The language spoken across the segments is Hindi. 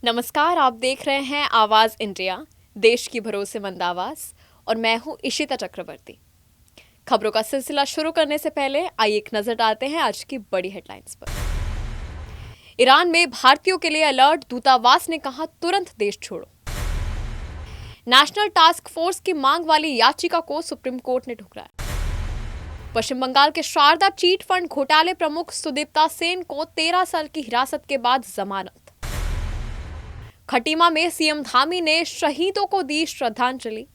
नमस्कार, आप देख रहे हैं आवाज इंडिया, देश की भरोसेमंद आवाज। और मैं हूं इशिता चक्रवर्ती। खबरों का सिलसिला शुरू करने से पहले आइए एक नजर डालते हैं आज की बड़ी हेडलाइंस पर। ईरान में भारतीयों के लिए अलर्ट, दूतावास ने कहा तुरंत देश छोड़ो। नेशनल टास्क फोर्स की मांग वाली याचिका को सुप्रीम कोर्ट ने ठुकराया। पश्चिम बंगाल के शारदा चीट फंड घोटाले प्रमुख सुदीप्ता सेन को 13 साल की हिरासत के बाद जमानत। खटीमा में सीएम धामी ने शहीदों को दी श्रद्धांजलि।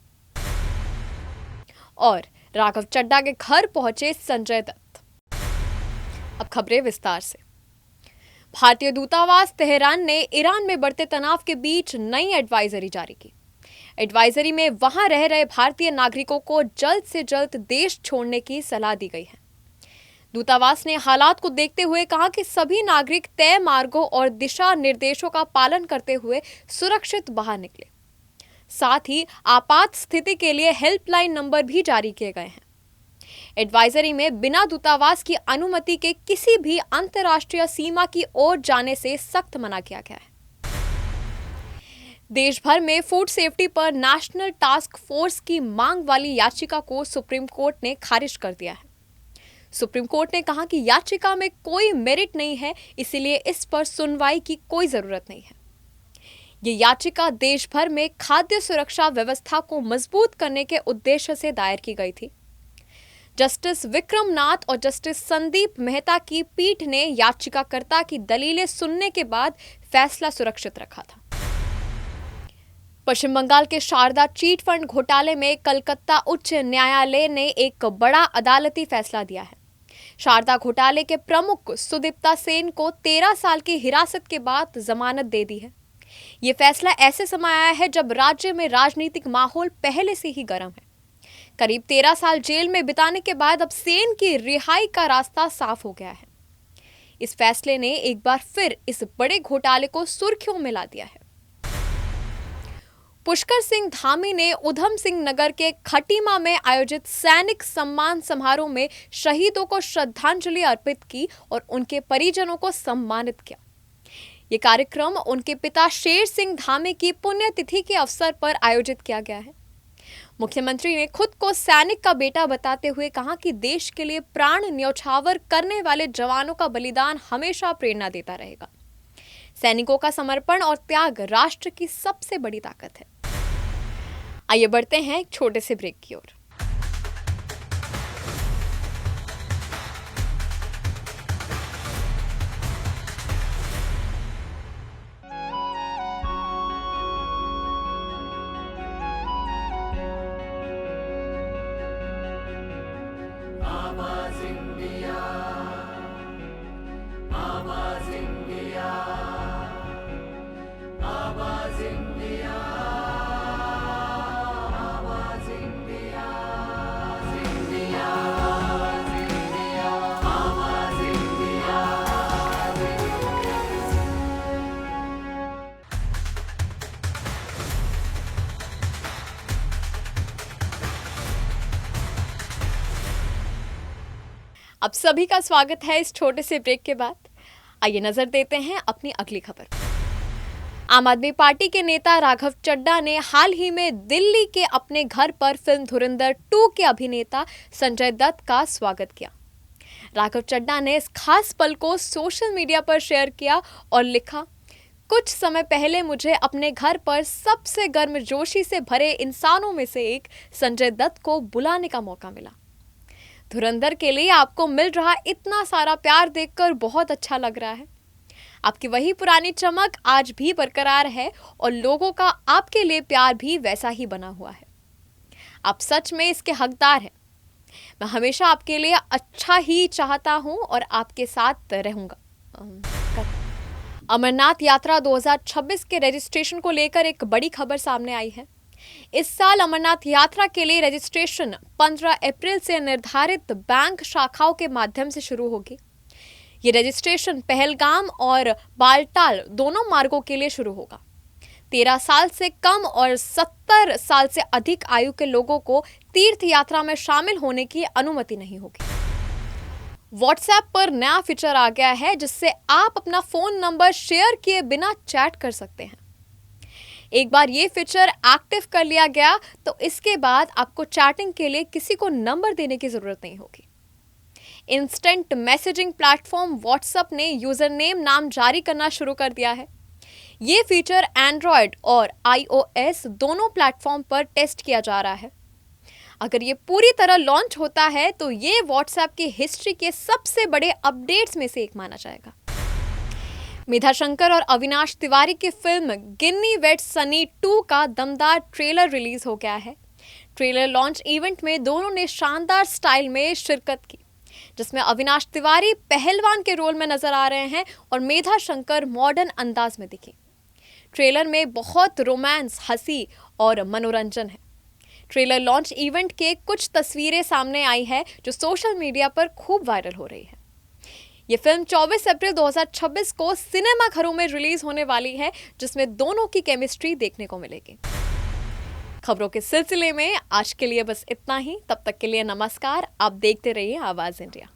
और राघव चड्ढा के घर पहुंचे संजय दत्त। अब खबरें विस्तार से। भारतीय दूतावास तेहरान ने ईरान में बढ़ते तनाव के बीच नई एडवाइजरी जारी की। एडवाइजरी में वहां रह रहे भारतीय नागरिकों को जल्द से जल्द देश छोड़ने की सलाह दी गई है। दूतावास ने हालात को देखते हुए कहा कि सभी नागरिक तय मार्गों और दिशा निर्देशों का पालन करते हुए सुरक्षित बाहर निकले। साथ ही आपात स्थिति के लिए हेल्पलाइन नंबर भी जारी किए गए हैं। एडवाइजरी में बिना दूतावास की अनुमति के किसी भी अंतर्राष्ट्रीय सीमा की ओर जाने से सख्त मना किया गया है। देश भर में फूड सेफ्टी पर नेशनल टास्क फोर्स की मांग वाली याचिका को सुप्रीम कोर्ट ने खारिज कर दिया है। सुप्रीम कोर्ट ने कहा कि याचिका में कोई मेरिट नहीं है, इसीलिए इस पर सुनवाई की कोई जरूरत नहीं है। ये याचिका देश भर में खाद्य सुरक्षा व्यवस्था को मजबूत करने के उद्देश्य से दायर की गई थी। जस्टिस विक्रम नाथ और जस्टिस संदीप मेहता की पीठ ने याचिकाकर्ता की दलीलें सुनने के बाद फैसला सुरक्षित रखा था। पश्चिम बंगाल के शारदा चीट फंड घोटाले में कलकत्ता उच्च न्यायालय ने एक बड़ा अदालती फैसला दिया है। शारदा घोटाले के प्रमुख सुदीप्ता सेन को 13 साल की हिरासत के बाद जमानत दे दी है। ये फैसला ऐसे समय आया है जब राज्य में राजनीतिक माहौल पहले से ही गर्म है। करीब 13 साल जेल में बिताने के बाद अब सेन की रिहाई का रास्ता साफ हो गया है। इस फैसले ने एक बार फिर इस बड़े घोटाले को सुर्खियों में ला दिया है। पुष्कर सिंह धामी ने उधम सिंह नगर के खटीमा में आयोजित सैनिक सम्मान समारोह में शहीदों को श्रद्धांजलि अर्पित की और उनके परिजनों को सम्मानित किया। ये कार्यक्रम उनके पिता शेर सिंह धामी की पुण्यतिथि के अवसर पर आयोजित किया गया है। मुख्यमंत्री ने खुद को सैनिक का बेटा बताते हुए कहा कि देश के लिए प्राण न्यौछावर करने वाले जवानों का बलिदान हमेशा प्रेरणा देता रहेगा। सैनिकों का समर्पण और त्याग राष्ट्र की सबसे बड़ी ताकत है। आइए बढ़ते हैं एक छोटे से ब्रेक की ओर। आवाज इंडिया, आवाज इंडिया, आवाज इंडिया। अब सभी का स्वागत है इस छोटे से ब्रेक के बाद। आइए नजर देते हैं अपनी अगली खबर। आम आदमी पार्टी के नेता राघव चड्ढा ने हाल ही में दिल्ली के अपने घर पर फिल्म धुरंधर 2 के अभिनेता संजय दत्त का स्वागत किया। राघव चड्ढा ने इस खास पल को सोशल मीडिया पर शेयर किया और लिखा, कुछ समय पहले मुझे अपने घर पर सबसे गर्मजोशी से भरे इंसानों में से एक संजय दत्त को बुलाने का मौका मिला। धुरंधर के लिए आपको मिल रहा इतना सारा प्यार देखकर बहुत अच्छा लग रहा है। आपकी वही पुरानी चमक आज भी बरकरार है और लोगों का आपके लिए प्यार भी वैसा ही बना हुआ है। आप सच में इसके हकदार हैं। मैं हमेशा आपके लिए अच्छा ही चाहता हूं और आपके साथ रहूंगा। अमरनाथ यात्रा 2026 के रजिस्ट्रेशन को लेकर एक बड़ी खबर सामने आई है। इस साल अमरनाथ यात्रा के लिए रजिस्ट्रेशन 15 अप्रैल से निर्धारित बैंक शाखाओं के माध्यम से शुरू होगी। ये रजिस्ट्रेशन पहलगाम और बालटाल दोनों मार्गों के लिए शुरू होगा। 13 साल से कम और 70 साल से अधिक आयु के लोगों को तीर्थ यात्रा में शामिल होने की अनुमति नहीं होगी। व्हाट्सएप पर नया फीचर आ गया है जिससे आप अपना फोन नंबर शेयर किए बिना चैट कर सकते हैं। एक बार ये फीचर एक्टिव कर लिया गया तो इसके बाद आपको चैटिंग के लिए किसी को नंबर देने की जरूरत नहीं होगी। इंस्टेंट मैसेजिंग प्लेटफॉर्म व्हाट्सएप ने यूजर नेम नाम जारी करना शुरू कर दिया है। ये फीचर एंड्रॉयड और iOS दोनों प्लेटफॉर्म पर टेस्ट किया जा रहा है। अगर ये पूरी तरह लॉन्च होता है तो ये व्हाट्सएप की हिस्ट्री के सबसे बड़े अपडेट्स में से एक माना जाएगा। मेधा शंकर और अविनाश तिवारी की फिल्म गिन्नी वेड सनी 2 का दमदार ट्रेलर रिलीज हो गया है। ट्रेलर लॉन्च इवेंट में दोनों ने शानदार स्टाइल में शिरकत की, जिसमें अविनाश तिवारी पहलवान के रोल में नजर आ रहे हैं और मेधा शंकर मॉडर्न अंदाज में दिखी। ट्रेलर में बहुत रोमांस, हंसी और मनोरंजन है। ट्रेलर लॉन्च इवेंट के कुछ तस्वीरें सामने आई है जो सोशल मीडिया पर खूब वायरल हो रही है। ये फिल्म 24 अप्रैल 2026 को सिनेमा घरों में रिलीज होने वाली है, जिसमें दोनों की केमिस्ट्री देखने को मिलेगी। खबरों के सिलसिले में आज के लिए बस इतना ही। तब तक के लिए नमस्कार। आप देखते रहिए आवाज इंडिया।